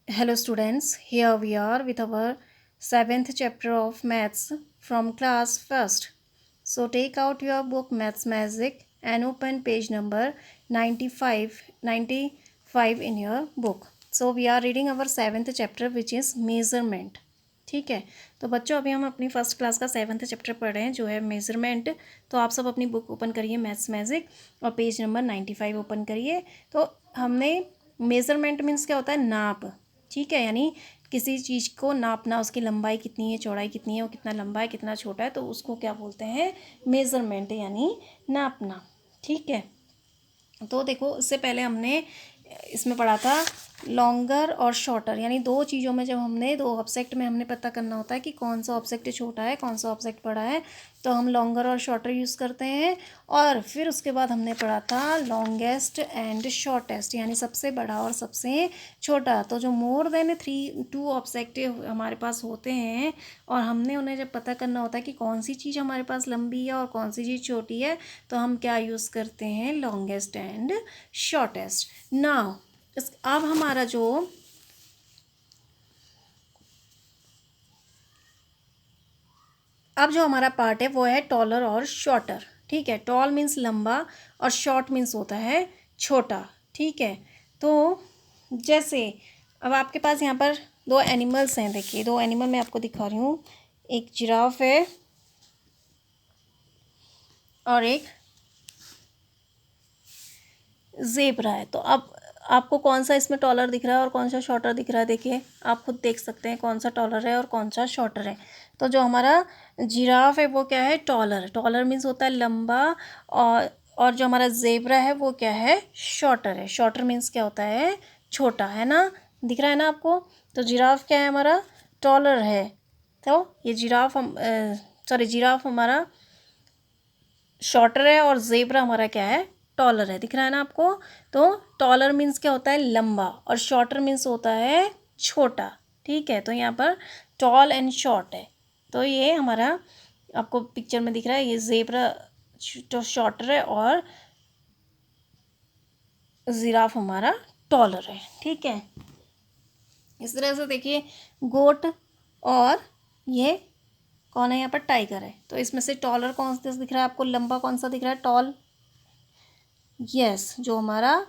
Hello students, here we are with our 7th chapter of maths from class first. So take out your book Maths Magic and open page number 95 in your book. So we are reading our 7th chapter which is measurement. ठीक है, तो बच्चों अभी हम अपनी first class का 7th chapter पढ़ रहे हैं जो है मेजरमेंट। तो आप सब अपनी बुक ओपन करिए मैथ्स मैजिक और पेज नंबर 95 ओपन करिए। तो हमने मेजरमेंट मीन्स क्या होता है, नाप। ठीक है, यानी किसी चीज़ को नापना, उसकी लंबाई कितनी है, चौड़ाई कितनी है, वो कितना लंबा है, कितना छोटा है, तो उसको क्या बोलते हैं, मेज़रमेंट, यानी नापना। ठीक है, तो देखो इससे पहले हमने इसमें पढ़ा था लॉन्गर और शॉर्टर, यानी दो चीज़ों में जब हमने दो ऑब्जेक्ट में हमने पता करना होता है कि कौन सा ऑब्जेक्ट छोटा है कौन सा ऑब्जेक्ट बड़ा है, तो हम लॉन्गर और शॉर्टर यूज़ करते हैं। और फिर उसके बाद हमने पढ़ा था लॉन्गेस्ट एंड शॉर्टेस्ट, यानी सबसे बड़ा और सबसे छोटा। तो जो मोर देन 2 ऑब्जेक्ट हमारे पास होते हैं और हमने उन्हें जब पता करना होता है कि कौन सी चीज़ हमारे पास लंबी है और कौन सी चीज़ छोटी है, तो हम क्या यूज़ करते हैं, लॉन्गेस्ट एंड शॉर्टेस्ट। नाउ अब हमारा जो हमारा पार्ट है वो है टॉलर और शॉर्टर। ठीक है, टॉल मीन्स लंबा और शॉर्ट मीन्स होता है छोटा। ठीक है, तो जैसे अब आपके पास यहाँ पर दो एनिमल्स हैं। देखिए, दो एनिमल मैं आपको दिखा रही हूँ, एक जिराफ है और एक ज़ेब्रा है। तो अब आपको कौन सा इसमें टॉलर दिख रहा है और कौन सा शॉर्टर दिख रहा है, देखिए आप खुद देख सकते हैं कौन सा टॉलर है और कौन सा शॉर्टर है। तो जो हमारा जिराफ है वो क्या है, टॉलर। टॉलर मीन्स होता है लंबा। और जो हमारा ज़ेब्रा है वो क्या है, शॉर्टर है। शॉर्टर मीन्स क्या होता है, छोटा, है ना, दिख रहा है ना आपको। तो जिराफ क्या है, हमारा टॉलर है। तो ये जिराफ हमारा शॉर्टर है और ज़ेब्रा हमारा क्या है, टॉलर है। दिख रहा है ना आपको। तो टॉलर मीन्स क्या होता है, लंबा, और शॉर्टर मीन्स होता है छोटा। ठीक है, तो यहाँ पर टॉल एंड शॉर्ट है। तो ये हमारा आपको पिक्चर में दिख रहा है, ये ज़ेब्रा तो शॉर्टर है और जिराफ हमारा टॉलर है। ठीक है, इस तरह से देखिए गोट और ये कौन है, यहाँ पर टाइगर है। तो इसमें से टॉलर कौन सा दिख रहा है आपको, लंबा कौन सा दिख रहा है, टॉल। यस, जो हमारा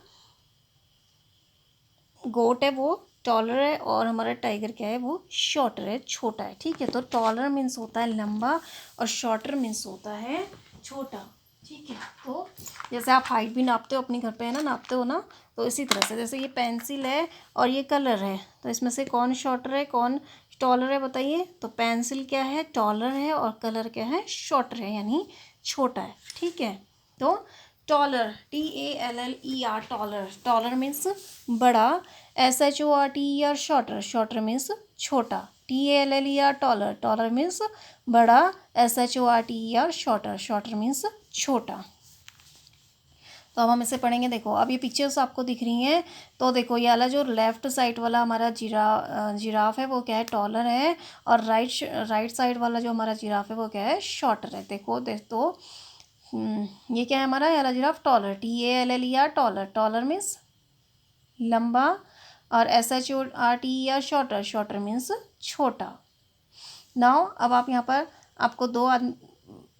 गोट है वो टॉलर है और हमारा टाइगर क्या है, वो शॉर्टर है, छोटा है। ठीक है, तो टॉलर मीन्स होता है लंबा और शॉर्टर मीन्स होता है छोटा। ठीक है, तो जैसे आप हाइट भी नापते हो अपने घर पे, है ना, नापते हो ना, तो इसी तरह से जैसे ये पेंसिल है और ये कलर है, तो इसमें से कौन शॉर्टर है कौन टॉलर है, बताइए। तो पेंसिल क्या है, टॉलर है, और कलर क्या है, शॉर्टर है, यानी छोटा है। ठीक है, तो taller, TALLER, taller. Taller means बड़ा, SHORTER शॉर्टर। शॉर्टर मीन्स छोटा। TALLER taller. टॉलर मीन्स बड़ा, SHORTER शॉर्टर। शॉर्टर मीन्स छोटा। तो अब हम इसे पढ़ेंगे। देखो अब ये पिक्चर्स आपको दिख रही हैं। तो देखो ये वाला जो लेफ्ट साइड वाला हमारा जिराफ है वो क्या है, टॉलर है, और राइट साइड वाला जो हमारा जिराफ है वो क्या है, शॉर्टर है। देखो तो ये क्या है, हमारा ये वाला giraffe taller, TALLER taller. Taller means लंबा, और SHORTER शॉर्टर। शॉर्टर मीन्स छोटा। नाउ अब आप यहाँ पर आपको दो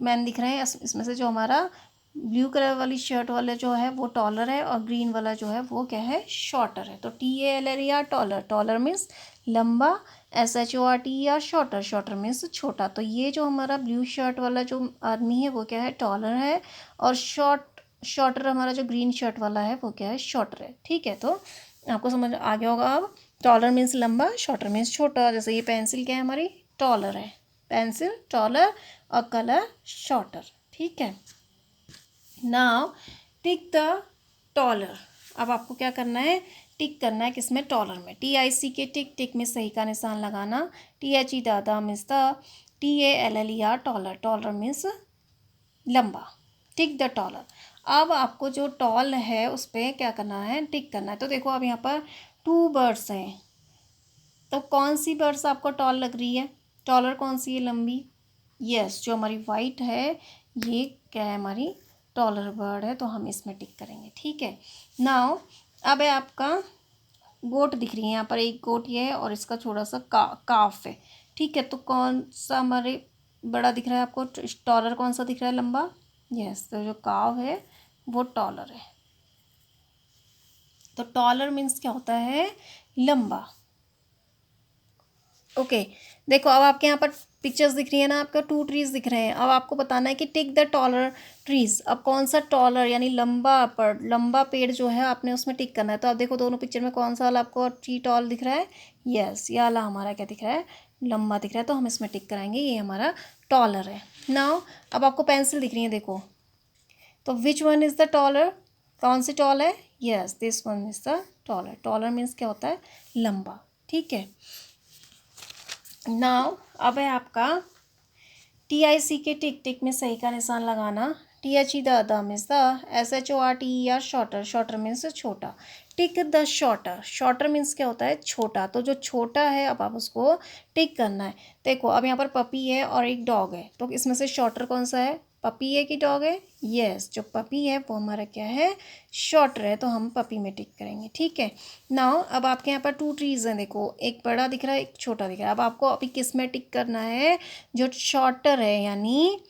मैन दिख रहे हैं। इसमें से जो हमारा ब्लू कलर वाली शर्ट वाले जो है वो टॉलर है, और ग्रीन वाला जो है वो क्या है, शॉर्टर है। तो TALLER टॉलर। टॉलर मीन्स लंबा, SHORTER शॉर्टर। शॉर्टर मीन्स छोटा। तो ये जो हमारा ब्लू शर्ट वाला जो आदमी है वो क्या है, टॉलर है, और शॉर्टर हमारा जो ग्रीन शर्ट वाला है वो क्या है, शॉर्टर है। ठीक है, तो आपको समझ आ गया होगा अब। टॉलर मीन्स लंबा, शॉर्टर मीन्स छोटा। जैसे ये पेंसिल क्या है, हमारी टॉलर है, पेंसिल टॉलर, और कलर शॉर्टर। ठीक है, नाउ टिक द टॉलर। अब आपको क्या करना है, टिक करना है, किसमें, टॉलर में। TIC के टिक, टिक में सही का निशान लगाना। THE दादा means the, TALLER taller. Taller means लंबा। Tick the taller. अब आपको जो टॉल है उस पर क्या करना है, टिक करना है। तो देखो अब यहाँ पर 2 बर्ड्स हैं, तो कौन सी बर्ड्स आपको टॉल लग रही है, टॉलर कौन सी है, लंबी। यस, जो हमारी वाइट है ये क्या है, हमारी टॉलर बर्ड है, तो हम इसमें टिक करेंगे। ठीक है, नाउ अब है आपका गोट दिख रही है यहाँ पर, एक गोट ये है और इसका थोड़ा सा काफ है, ठीक है। तो कौन सा हमारे बड़ा दिख रहा है आपको, टॉलर कौन सा दिख रहा है, लंबा? यस, तो जो काव है वो टॉलर है। तो टॉलर मीन्स क्या होता है, लंबा। ओके देखो अब आपके यहाँ पर पिक्चर्स दिख रही है ना, आपका 2 ट्रीज दिख रहे हैं। अब आपको बताना है कि टिक द टॉलर ट्रीज। अब कौन सा टॉलर यानी लंबा पेड़ जो है आपने उसमें टिक करना है। तो आप देखो दोनों पिक्चर में कौन सा वाला आपको ट्री टॉल दिख रहा है, यस ये वाला हमारा क्या दिख रहा है, लंबा दिख रहा है। तो हम इसमें टिक कराएंगे, ये हमारा टॉलर है। नाउ अब आपको पेंसिल दिख रही है देखो, तो which one is the taller, कौन सी टॉल है, yes this one is the taller. Taller means क्या होता है, लंबा, ठीक है। नाउ अब है आपका TIC के टिक टिक में सही का निशान लगाना। THE the means the, SHORTER shorter, shorter means छोटा। Tick the shorter, shorter means क्या होता है, छोटा। तो जो छोटा है अब आप उसको टिक करना है। देखो अब यहाँ पर पपी है और एक डॉग है, तो इसमें से शॉर्टर कौन सा है, पपी है कि डॉग है, यस जो पपी है वो हमारा क्या है, शॉर्टर है। तो हम पपी में टिक करेंगे, ठीक है। नाउ अब आपके यहाँ पर 2 ट्रीज हैं, देखो एक बड़ा दिख रहा है एक छोटा दिख रहा है। अब आपको अभी किस में टिक करना है, जो शॉर्टर है यानी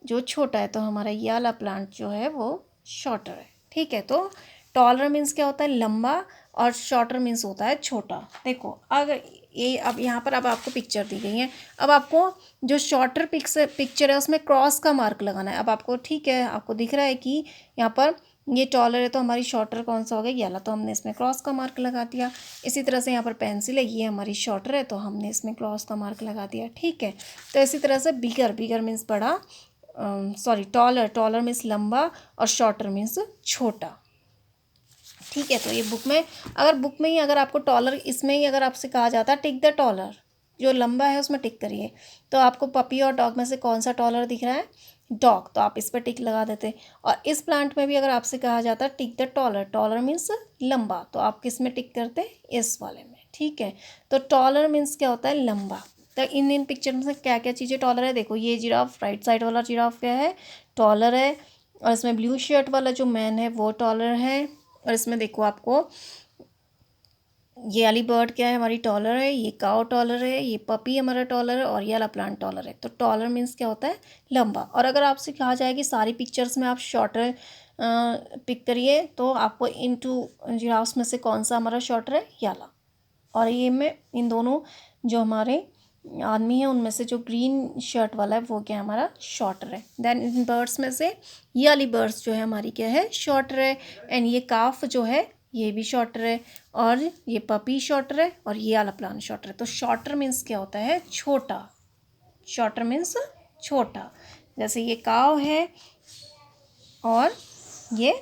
जो छोटा है। तो हमारा ये वाला प्लांट जो है वो शॉर्टर है, ठीक है। तो टॉलर मीन्स क्या होता है, लंबा, और शॉर्टर मीन्स होता है छोटा। देखो अगर ये अब यहाँ पर अब आपको पिक्चर दी गई है, अब आपको जो शॉर्टर पिक्चर है उसमें क्रॉस का मार्क लगाना है। अब आपको ठीक है, आपको दिख रहा है कि यहाँ पर ये टॉलर है तो हमारी शॉर्टर कौन सा हो गया, ये वाला, तो हमने इसमें क्रॉस का मार्क लगा दिया। इसी तरह से यहाँ पर पेंसिल है, ये हमारी शॉर्टर है तो हमने इसमें क्रॉस का मार्क लगा दिया, ठीक है। तो इसी तरह से बिगर मीन्स बड़ा, सॉरी टॉलर मीन्स लंबा, और शॉर्टर मीन्स छोटा, ठीक है। तो ये बुक में ही अगर आपको टॉलर, इसमें ही अगर आपसे कहा जाता है टिक द टॉलर, जो लंबा है उसमें टिक करिए, तो आपको पपी और डॉग में से कौन सा टॉलर दिख रहा है, डॉग, तो आप इस पर टिक लगा देते। और इस प्लांट में भी अगर आपसे कहा जाता है टिक द टॉलर, टॉलर मीन्स लंबा, तो आप किस में टिक करते, इस वाले में, ठीक है। तो टॉलर मीन्स क्या होता है, लंबा। तो इन पिक्चर में से क्या क्या चीज़ें टॉलर है, देखो ये जिराफ, राइट साइड वाला जिराफ क्या है, टॉलर है। और इसमें ब्लू शर्ट वाला जो मैन है वो टॉलर है। और इसमें देखो आपको ये वाली बर्ड क्या है, हमारी टॉलर है, ये काव टॉलर है, ये पपी हमारा टॉलर है, और ये वाला प्लांट टॉलर है। तो टॉलर मीन्स क्या होता है, लंबा। और अगर आपसे कहा जाए कि सारी पिक्चर्स में आप शॉर्टर पिक करिए, तो आपको इन 2 जिराफ्स में से कौन सा हमारा शॉर्टर है, ये वाला। और ये में इन दोनों जो हमारे आदमी है उनमें से जो ग्रीन शर्ट वाला है वो क्या है, हमारा शॉर्टर है। देन इन बर्ड्स में से ये वाली बर्ड्स जो है हमारी क्या है, शॉर्टर है। एंड ये काफ जो है ये भी शॉर्टर है, और ये पपी शॉर्टर है, और ये वाला प्लांट शॉर्टर है। तो शॉर्टर मीन्स क्या होता है, छोटा, शॉर्टर मीन्स छोटा। जैसे ये काव है और ये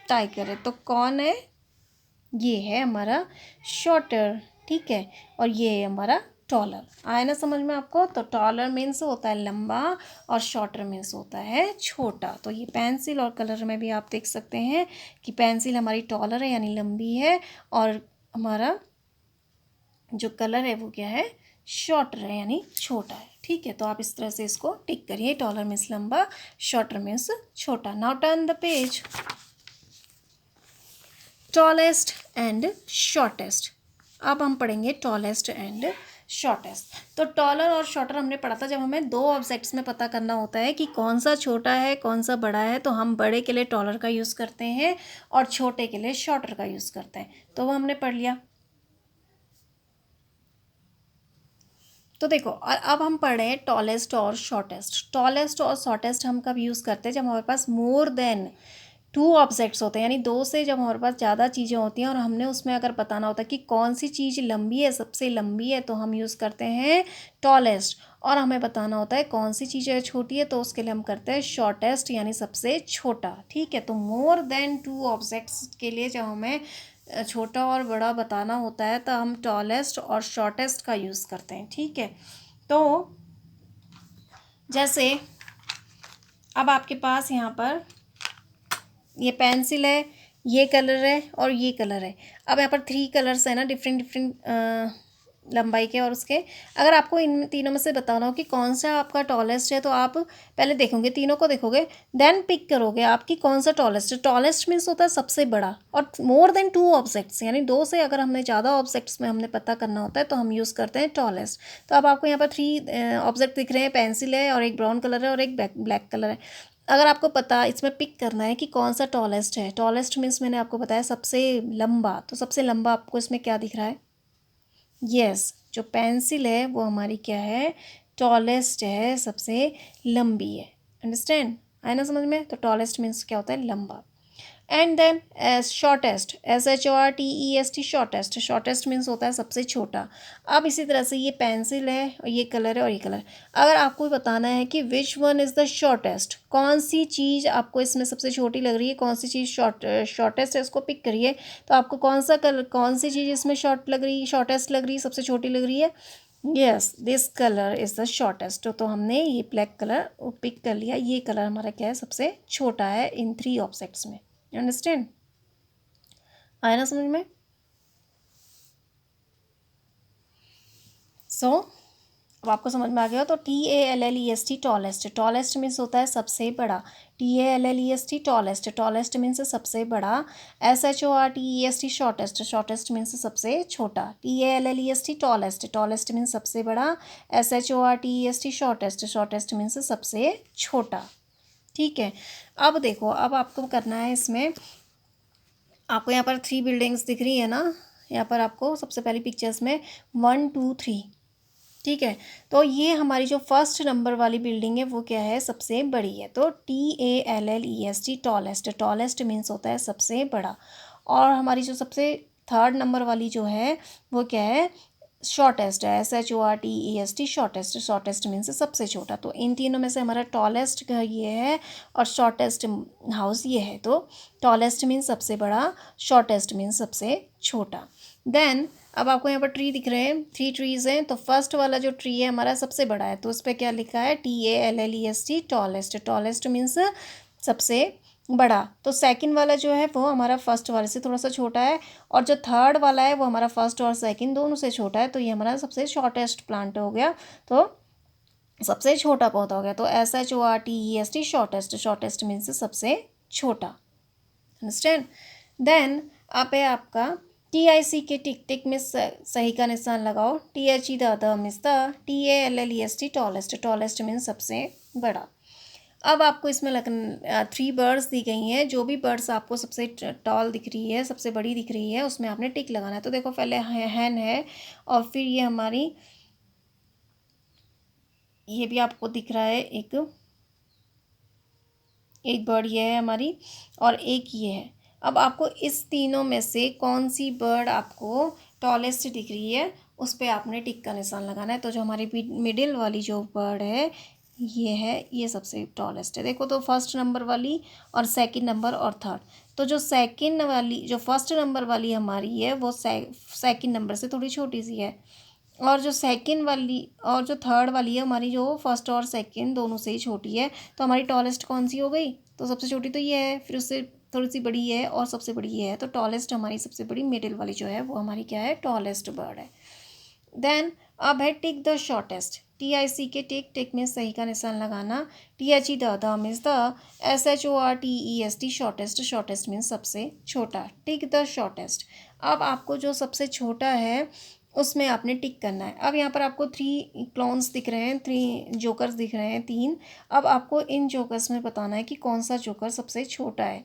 टाइगर है, तो कौन है, ये है हमारा शॉर्टर, ठीक है। और ये है हमारा टॉलर। आया ना समझ में आपको। तो टॉलर मीन्स होता है लंबा, और शॉर्टर मीन्स होता है छोटा। तो ये पेंसिल और कलर में भी आप देख सकते हैं कि पेंसिल हमारी टॉलर है यानी लंबी है, और हमारा जो कलर है वो क्या है, शॉर्टर है यानी छोटा है, ठीक है। तो आप इस तरह से इसको टिक करिए, टॉलर मीन्स लंबा, शॉर्टर मीन्स छोटा। Now turn the page, tallest and shortest. अब हम पढ़ेंगे टॉलेस्ट एंड शॉर्टेस्ट। तो टॉलर और शॉर्टर हमने पढ़ा था जब हमें 2 ऑब्जेक्ट्स में पता करना होता है कि कौन सा छोटा है कौन सा बड़ा है, तो हम बड़े के लिए टॉलर का यूज़ करते हैं और छोटे के लिए शॉर्टर का यूज़ करते हैं। तो वो हमने पढ़ लिया। तो देखो और अब हम पढ़ रहे हैं टॉलेस्ट और शॉर्टेस्ट। टॉलेस्ट और शॉर्टेस्ट हम कब यूज़ करते हैं, जब हमारे पास मोर देन 2 ऑब्जेक्ट्स होते हैं, यानी 2 से जब हमारे पास ज़्यादा चीज़ें होती हैं और हमने उसमें अगर बताना होता है कि कौन सी चीज़ लंबी है, सबसे लंबी है, तो हम यूज़ करते हैं टॉलेस्ट। और हमें बताना होता है कौन सी चीज़ें छोटी है, तो उसके लिए हम करते हैं शॉर्टेस्ट यानी सबसे छोटा, ठीक है। तो मोर देन 2 ऑब्जेक्ट्स के लिए जब हमें छोटा और बड़ा बताना होता है तो हम टॉलेस्ट और शॉर्टेस्ट का यूज़ करते हैं, ठीक है। तो जैसे अब आपके पास यहाँ पर ये पेंसिल है, ये कलर है और ये कलर है। अब यहाँ पर 3 कलर्स है ना, डिफरेंट डिफरेंट लंबाई के और उसके। अगर आपको इन तीनों में से बताना हो कि कौन सा आपका टॉलेस्ट है, तो आप पहले देखोगे, तीनों को देखोगे, देन पिक करोगे आपकी कौन सा टॉलेस्ट है। टॉलेस्ट मीन्स होता है सबसे बड़ा, और मोर देन 2 ऑब्जेक्ट्स, यानी 2 से अगर हमें ज़्यादा ऑब्जेक्ट्स में हमने पता करना होता है तो हम यूज़ करते हैं टॉलेस्ट। तो अब आपको यहाँ पर 3 ऑब्जेक्ट दिख रहे हैं, पेंसिल है और एक ब्राउन कलर है और एक ब्लैक कलर है। अगर आपको पता इसमें पिक करना है कि कौन सा टॉलेस्ट है, टॉलेस्ट मीन्स मैंने आपको बताया सबसे लंबा, तो सबसे लंबा आपको इसमें क्या दिख रहा है? यस, जो पेंसिल है वो हमारी क्या है? टॉलेस्ट है, सबसे लंबी है। अंडरस्टैंड? आया ना समझ में? तो टॉलेस्ट मीन्स क्या होता है? लंबा। And then as shortest, SHORTEST, shortest. Shortest means होता है सबसे छोटा। अब इसी तरह से ये पेंसिल है और ये कलर है और ये कलर। अगर आपको बताना है कि which one is the shortest, कौन सी चीज़ आपको इसमें सबसे छोटी लग रही है, कौन सी चीज़ शॉर्टेस्ट है, इसको पिक करिए। तो आपको कौन सा कलर, कौन सी चीज़ इसमें शॉर्ट लग रही है, शॉर्टेस्ट लग रही है, सबसे छोटी लग रही है? Yes, this colour is the shortest. तो हमने ये ब्लैक कलर पिक कर लिया, ये कलर हमारा क्या है? सबसे छोटा है इन 3 ऑब्जेक्ट्स में। अंडरस्टैंड? आया ना समझ में? सो अब आपको समझ में आ गया। तो TALLEST, टॉलेस्ट। टॉलेस्ट मीन्स होता है सबसे बड़ा। TALLEST, tallest. टॉलेस्ट मीन्स सबसे बड़ा। SHORTEST, shortest. शॉर्टेस्ट मीन्स सबसे छोटा। TALLEST, tallest. टॉलेस्ट मीन्स सबसे बड़ा। SHORTEST, shortest. शॉर्टेस्ट मीन्स सबसे छोटा। ठीक है, अब देखो, अब आपको करना है इसमें, आपको यहाँ पर 3 बिल्डिंग्स दिख रही है ना, यहाँ पर आपको सबसे पहली पिक्चर्स में 1 2 3। ठीक है, तो ये हमारी जो फर्स्ट नंबर वाली बिल्डिंग है वो क्या है? सबसे बड़ी है। तो TALLEST, टॉलेस्ट। टॉलेस्ट मीन्स होता है सबसे बड़ा। और हमारी जो सबसे थर्ड नंबर वाली जो है वो क्या है? शॉर्टेस्ट है। SHORTEST, shortest. शॉर्टेस्ट मीन्स सबसे छोटा। तो इन तीनों में से हमारा टॉलेस्ट घर ये है और शॉर्टेस्ट हाउस ये है। तो टॉलेस्ट मीन्स सबसे बड़ा, शॉर्टेस्ट मीन्स सबसे छोटा। देन अब आपको यहाँ पर ट्री दिख रहे हैं, 3 ट्रीज़ हैं। तो फर्स्ट वाला जो ट्री है हमारा सबसे बड़ा है, तो उस पर क्या लिखा है? TALLEST, tallest. टॉलेस्ट मीन्स सबसे बड़ा। तो सेकंड वाला जो है वो हमारा फर्स्ट वाले से थोड़ा सा छोटा है, और जो थर्ड वाला है वो हमारा फर्स्ट और सेकंड दोनों से छोटा है। तो ये हमारा सबसे शॉर्टेस्ट प्लांट हो गया, तो सबसे छोटा पौधा हो गया। तो SHORTEST, शॉर्टेस्ट। शॉर्टेस्ट मीन्स सबसे छोटा। अंडरस्टैंड? देन आप है आपका TIC के टिक टिक में सही का निशान लगाओ। THE the miss the. TALLEST, tallest. Tallest means सबसे बड़ा। अब आपको इसमें 3 बर्ड्स दी गई हैं। जो भी बर्ड्स आपको सबसे टॉल दिख रही है, सबसे बड़ी दिख रही है, उसमें आपने टिक लगाना है। तो देखो, पहले हैन है और फिर ये हमारी, ये भी आपको दिख रहा है, एक बर्ड ये है हमारी, और एक ये है। अब आपको इस तीनों में से कौन सी बर्ड आपको टॉलेस्ट दिख रही है, उस पर आपने टिक का निशान लगाना है। तो जो हमारी मिडिल वाली जो बर्ड है ये है, ये सबसे टॉलेस्ट है। देखो, तो फर्स्ट नंबर वाली और सेकंड नंबर और थर्ड। तो जो सेकंड वाली, जो फर्स्ट नंबर वाली हमारी है वो सेकंड नंबर से थोड़ी छोटी सी है, और जो सेकंड वाली और जो थर्ड वाली है हमारी, जो फर्स्ट और सेकंड दोनों से ही छोटी है। तो हमारी टॉलेस्ट कौन सी हो गई? तो सबसे छोटी तो ये है, फिर उससे थोड़ी सी बड़ी है और सबसे बड़ी ये है। तो टॉलेस्ट हमारी सबसे बड़ी मिडिल वाली जो है वो हमारी क्या है? टॉलेस्ट बर्ड है। देन अब है टिक द शॉर्टेस्ट। TIC के टिक, टिक में सही का निशान लगाना। THE the means the. SHORTEST, shortest. Shortest means सबसे छोटा। Tick the shortest. अब आपको जो सबसे छोटा है उसमें आपने टिक करना है। अब यहाँ पर आपको 3 क्लोन्स दिख रहे हैं, 3 जोकर्स दिख रहे हैं, 3। अब आपको इन जोकर्स में बताना है कि कौन सा जोकर सबसे छोटा है,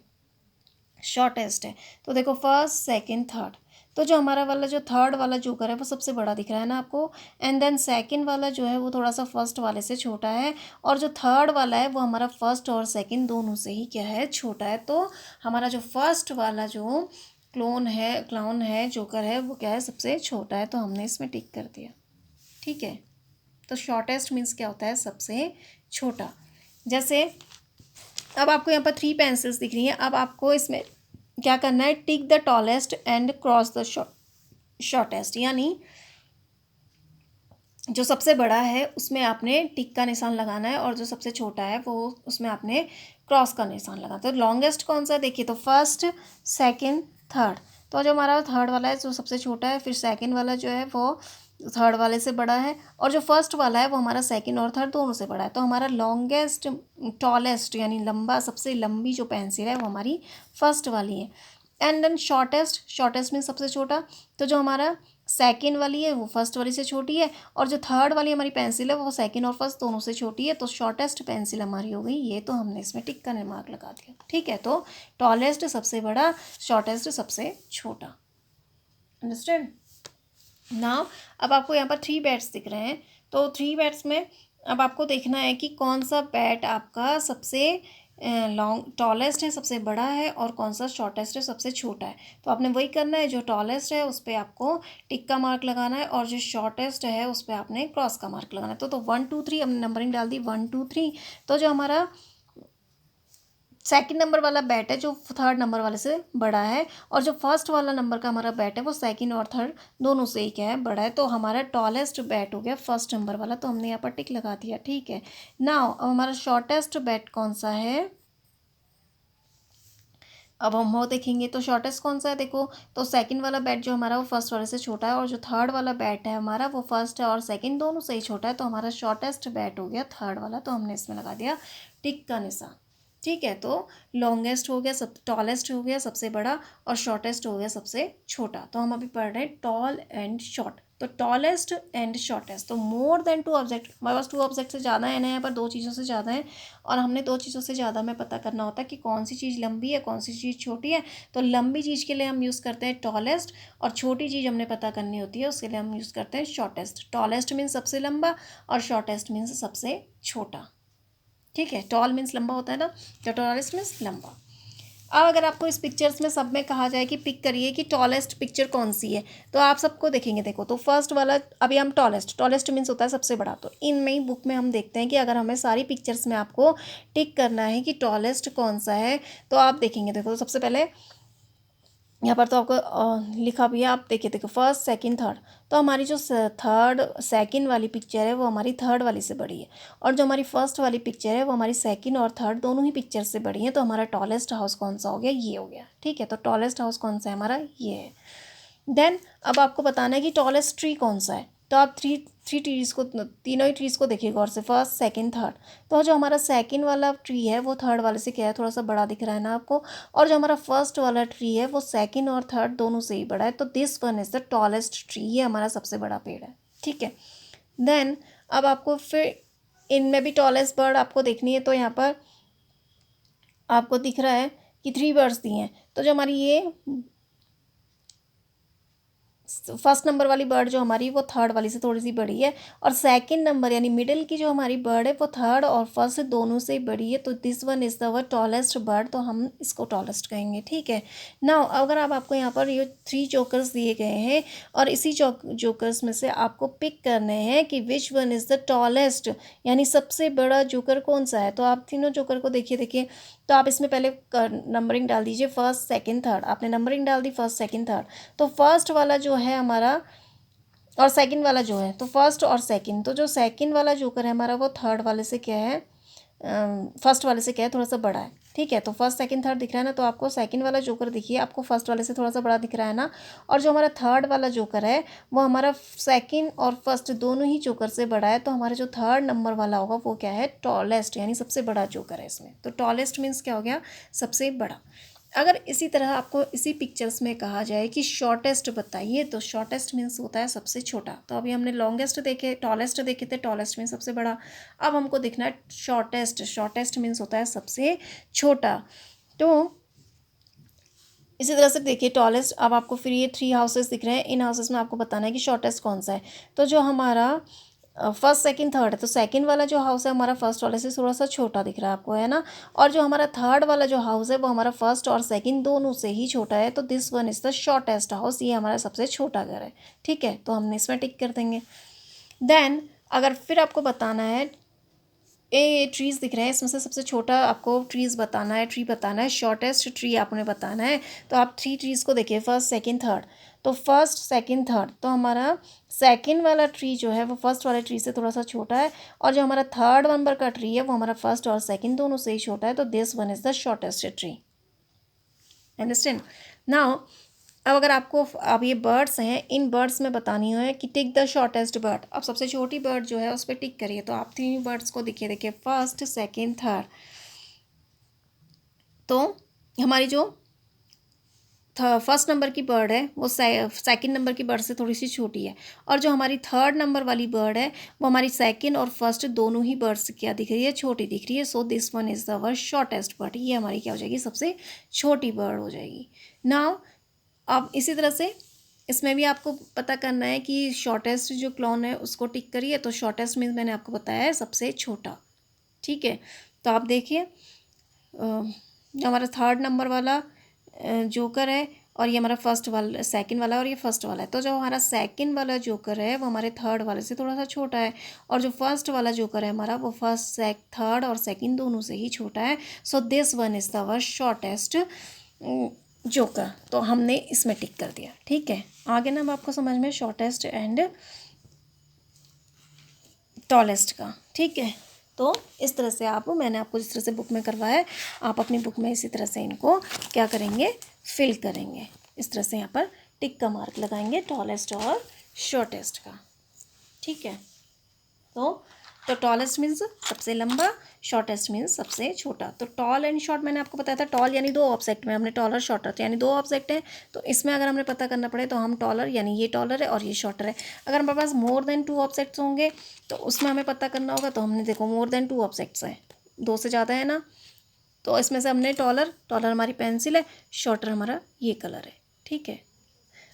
शॉर्टेस्ट है। तो देखो, फर्स्ट सेकंड थर्ड। तो जो हमारा वाला जो थर्ड वाला जोकर है वो सबसे बड़ा दिख रहा है ना आपको। एंड देन सेकंड वाला जो है वो थोड़ा सा फर्स्ट वाले से छोटा है, और जो थर्ड वाला है वो हमारा फर्स्ट और सेकंड दोनों से ही क्या है? छोटा है। तो हमारा जो फर्स्ट वाला जो क्लाउन है, जोकर है, वो क्या है? सबसे छोटा है। तो हमने इसमें टिक कर दिया। ठीक है, तो शॉर्टेस्ट मीन्स क्या होता है? सबसे छोटा। जैसे अब आपको यहाँ पर 3 पेंसिल्स दिख रही हैं। अब आपको इसमें क्या करना है? Tick the tallest and cross the shortest, यानी जो सबसे बड़ा है उसमें आपने टिक का निशान लगाना है, और जो सबसे छोटा है वो उसमें आपने क्रॉस का निशान लगाना। तो लॉन्गेस्ट कौन सा है? देखिए, तो फर्स्ट सेकंड थर्ड। तो जो हमारा थर्ड वाला है जो सबसे छोटा है, फिर सेकंड वाला जो है वो थर्ड वाले से बड़ा है, और जो फर्स्ट वाला है वो हमारा सेकंड और थर्ड दोनों से बड़ा है। तो हमारा लॉन्गेस्ट टॉलेस्ट यानी लंबा, सबसे लंबी जो पेंसिल है वो हमारी फर्स्ट वाली है। एंड देन शॉर्टेस्ट, शॉर्टेस्ट में सबसे छोटा, तो जो हमारा सेकंड वाली है वो फर्स्ट वाली से छोटी है, और जो थर्ड वाली हमारी पेंसिल है वो सेकंड और फर्स्ट दोनों से छोटी है। तो शॉर्टेस्ट पेंसिल हमारी हो गई ये, तो हमने इसमें टिक का मार्क लगा दिया। ठीक है, तो टॉलेस्ट सबसे बड़ा, शॉर्टेस्ट सबसे छोटा। Understand now. अब आपको यहाँ पर 3 बैट्स दिख रहे हैं, तो 3 बैट्स में अब आपको देखना है कि कौन सा बैट आपका सबसे लॉन्ग टॉलेस्ट है, सबसे बड़ा है, और कौन सा शॉर्टेस्ट है, सबसे छोटा है। तो आपने वही करना है, जो टॉलेस्ट है उस पर आपको टिक का मार्क लगाना है, और जो शॉर्टेस्ट है उस पर आपने क्रॉस का मार्क लगाना है। तो 1 2 3 हमने नंबरिंग डाल दी 1 2 3। तो जो हमारा सेकंड नंबर वाला बैट है जो थर्ड नंबर वाले से बड़ा है, और जो फर्स्ट वाला नंबर का हमारा बैट है वो सेकंड और थर्ड दोनों से ही क्या है, बड़ा है। तो हमारा टॉलेस्ट बैट हो गया फर्स्ट नंबर वाला, तो हमने यहाँ पर टिक लगा दिया। ठीक है, नाउ अब हमारा शॉर्टेस्ट बैट कौन सा है, अब हम वो देखेंगे। तो शॉर्टेस्ट कौन सा है, देखो, तो सेकंड वाला बैट जो हमारा वो फर्स्ट वाले से छोटा है, और जो थर्ड वाला बैट है हमारा वो फर्स्ट है और सेकंड दोनों से ही छोटा है। तो हमारा शॉर्टेस्ट बैट हो गया थर्ड वाला, तो हमने इसमें लगा दिया टिक का निशान। ठीक है, तो लॉन्गेस्ट हो गया, सब टॉलेस्ट हो गया सबसे बड़ा, और शॉर्टेस्ट हो गया सबसे छोटा। तो हम अभी पढ़ रहे हैं टॉल एंड शॉर्ट। तो टॉलेस्ट एंड शॉर्टेस्ट, तो मोर देन 2 ऑब्जेक्ट, हमारे पास 2 ऑब्जेक्ट से ज़्यादा है ना, यहाँ पर 2 चीज़ों से ज़्यादा है, और हमने 2 चीज़ों से ज़्यादा में पता करना होता है कि कौन सी चीज़ लंबी है, कौन सी चीज़ छोटी है। तो लंबी चीज़ के लिए हम यूज़ करते हैं टॉलेस्ट, और छोटी चीज़ हमने पता करनी होती है उसके लिए हम यूज़ करते हैं शॉर्टेस्ट। टॉलेस्ट मीन्स सबसे लंबा, और शॉर्टेस्ट मीन्स सबसे छोटा। ठीक है, टॉल मीन्स लंबा होता है ना, तो टॉलेस्ट मीन्स लंबा। अब अगर आपको इस पिक्चर्स में सब में कहा जाए कि पिक करिए कि टॉलेस्ट पिक्चर कौन सी है, तो आप सबको देखेंगे। देखो, तो फर्स्ट वाला, अभी हम टॉलेस्ट, टॉलेस्ट मीन्स होता है सबसे बड़ा। तो इनमें ही बुक में हम देखते हैं कि अगर हमें सारी पिक्चर्स में आपको टिक करना है कि टॉलेस्ट कौन सा है, तो आप देखेंगे। देखो, तो सबसे पहले यहाँ पर तो आपको लिखा भी है, आप देखिए। देखो, फर्स्ट सेकंड थर्ड, तो हमारी जो थर्ड सेकंड वाली पिक्चर है वो हमारी थर्ड वाली से बड़ी है, और जो हमारी फर्स्ट वाली पिक्चर है वो हमारी सेकंड और थर्ड दोनों ही पिक्चर से बड़ी है। तो हमारा टॉलेस्ट हाउस कौन सा हो गया, ये हो गया। ठीक है, तो टॉलेस्ट हाउस कौन सा है हमारा, ये है। देन अब आपको बताना है कि टॉलेस्ट ट्री कौन सा है। तो आप थ्री थ्री ट्रीज को, तीनों ही ट्रीज को देखिए गौर से, फर्स्ट सेकंड थर्ड। तो जो हमारा सेकंड वाला ट्री है वो थर्ड वाले से क्या है, थोड़ा सा बड़ा दिख रहा है ना आपको, और जो हमारा फर्स्ट वाला ट्री है वो सेकंड और थर्ड दोनों से ही बड़ा है। तो this one is the tallest tree, ये हमारा सबसे बड़ा पेड़ है। ठीक है, देन अब आपको फिर इनमें भी टॉलेस्ट बर्ड आपको देखनी है। तो यहाँ पर आपको दिख रहा है कि 3 बर्ड्स दिए हैं। तो जो हमारी ये फर्स्ट नंबर वाली बर्ड जो हमारी वो थर्ड वाली से थोड़ी सी बड़ी है, और सेकंड नंबर यानी मिडिल की जो हमारी बर्ड है वो थर्ड और फर्स्ट दोनों से ही बड़ी है। तो this one is the tallest bird, तो हम इसको टॉलेस्ट कहेंगे। ठीक है, नाउ अगर आपको यहाँ पर ये 3 जोकर्स दिए गए हैं, और इसी जोकर्स में से आपको पिक करने हैं कि which one is the tallest, यानी सबसे बड़ा जोकर कौन सा है। तो आप तीनों जोकर को देखिए। देखिए, तो आप इसमें पहले नंबरिंग डाल दीजिए, फर्स्ट सेकंड थर्ड। आपने नंबरिंग डाल दी फर्स्ट सेकंड थर्ड, तो फर्स्ट वाला जो है हमारा, और सेकंड वाला जो है, तो फर्स्ट और सेकंड, तो जो सेकंड वाला जोकर है हमारा वो थर्ड वाले से क्या है, फर्स्ट वाले से क्या है, थोड़ा सा बड़ा है। ठीक है, तो फर्स्ट सेकंड थर्ड दिख रहा है ना, तो आपको सेकंड वाला जोकर दिखिए, आपको फर्स्ट वाले से थोड़ा सा बड़ा दिख रहा है ना, और जो हमारा थर्ड वाला जोकर है वो हमारा सेकंड और फर्स्ट दोनों ही जोकर से बड़ा है। तो हमारा जो थर्ड नंबर वाला होगा वो क्या है, टॉलेस्ट, यानी सबसे बड़ा जोकर है इसमें। तो टॉलेस्ट मीन्स क्या हो गया, सबसे बड़ा। अगर इसी तरह आपको इसी पिक्चर्स में कहा जाए कि शॉर्टेस्ट बताइए, तो शॉर्टेस्ट मीन्स होता है सबसे छोटा। तो अभी हमने लॉन्गेस्ट देखे, टॉलेस्ट देखे थे, टॉलेस्ट मीन्स सबसे बड़ा। अब हमको देखना है शॉर्टेस्ट, शॉर्टेस्ट मीन्स होता है सबसे छोटा। तो इसी तरह से देखिए टॉलेस्ट, अब आपको फिर ये 3 हाउसेस दिख रहे हैं, इन हाउसेस में आपको बताना है कि शॉर्टेस्ट कौन सा है। तो जो हमारा फर्स्ट सेकंड थर्ड है, तो सेकंड वाला जो हाउस है हमारा फर्स्ट वाले से थोड़ा सा छोटा दिख रहा है आपको, है ना, और जो हमारा थर्ड वाला जो हाउस है वो हमारा फर्स्ट और सेकंड दोनों से ही छोटा है। तो this one is the shortest house, ये हमारा सबसे छोटा घर है। ठीक है, तो हमने इसमें टिक कर देंगे। देन अगर फिर आपको बताना है, ये ट्रीज़ दिख रहे हैं, इसमें से सबसे छोटा आपको ट्रीज़ बताना है, ट्री बताना है, शॉर्टेस्ट ट्री आपने बताना है। तो आप 3 ट्रीज़ को देखिए, फर्स्ट सेकंड थर्ड। तो फर्स्ट सेकंड थर्ड, तो हमारा सेकंड वाला ट्री जो है वो फर्स्ट वाले ट्री से थोड़ा सा छोटा है, और जो हमारा थर्ड नंबर का ट्री है वो हमारा फर्स्ट और सेकंड दोनों से ही छोटा है। तो this one is the shortest tree. Understand now. अब अगर आपको अब ये बर्ड्स हैं, इन बर्ड्स में बतानी है कि टिक द शॉर्टेस्ट बर्ड। अब सबसे छोटी बर्ड जो है उस पर टिक करिए। तो आप तीन बर्ड्स को देखिए फर्स्ट सेकंड थर्ड। तो हमारी जो फर्स्ट नंबर की बर्ड है वो सेकंड नंबर की बर्ड से थोड़ी सी छोटी है, और जो हमारी थर्ड नंबर वाली बर्ड है वो हमारी सेकंड और फर्स्ट दोनों ही बर्ड से क्या दिख रही है, छोटी दिख रही है। So this one is the shortest bird. ये हमारी क्या हो जाएगी, सबसे छोटी बर्ड हो जाएगी। नाउ अब इसी तरह से इसमें भी आपको पता करना है कि शॉर्टेस्ट जो क्लोन है उसको टिक करिए। तो शॉर्टेस्ट मीन्स मैंने आपको बताया है सबसे छोटा, ठीक है। तो आप देखिए जो हमारा थर्ड नंबर वाला जोकर है, और ये हमारा फर्स्ट वाला सेकंड वाला और ये फर्स्ट वाला है। तो जो हमारा सेकंड वाला जोकर है वो हमारे थर्ड वाले से थोड़ा सा छोटा है, और जो फर्स्ट वाला जोकर है हमारा वो थर्ड और सेकंड दोनों से ही छोटा है। So this one is the shortest joker. तो हमने इसमें टिक कर दिया, ठीक है। आगे ना अब आपको समझ में शॉर्टेस्ट एंड टॉलेस्ट का, ठीक है। तो इस तरह से आप, मैंने आपको जिस तरह से बुक में करवाया है आप अपनी बुक में इसी तरह से इनको क्या करेंगे, फिल करेंगे। इस तरह से यहाँ पर टिक का मार्क लगाएंगे टॉलेस्ट और शॉर्टेस्ट का, ठीक है। तो टॉलेस्ट मीन्स सबसे लंबा, शॉर्टेस्ट मीन्स सबसे छोटा। तो टॉल एंड शॉर्ट मैंने आपको बताया था, टॉल यानी दो ऑब्जेक्ट में, हमने टॉलर शॉर्टर यानी दो ऑब्जेक्ट हैं। तो इसमें अगर हमें पता करना पड़े तो हम टॉलर यानी ये टॉलर है और ये शॉर्टर है। अगर हमारे पास मोर देन टू ऑब्जेक्ट्स होंगे तो उसमें हमें पता करना होगा। तो हमने देखो मोर देन टू ऑब्जेक्ट्स हैं, दो से ज़्यादा है ना, तो इसमें से हमने टॉलर हमारी पेंसिल है, शॉर्टर हमारा ये कलर है, ठीक है।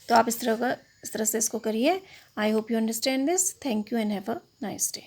तो आप इस तरह से इसको करिए। I hope you understand this. Thank you and have a nice day.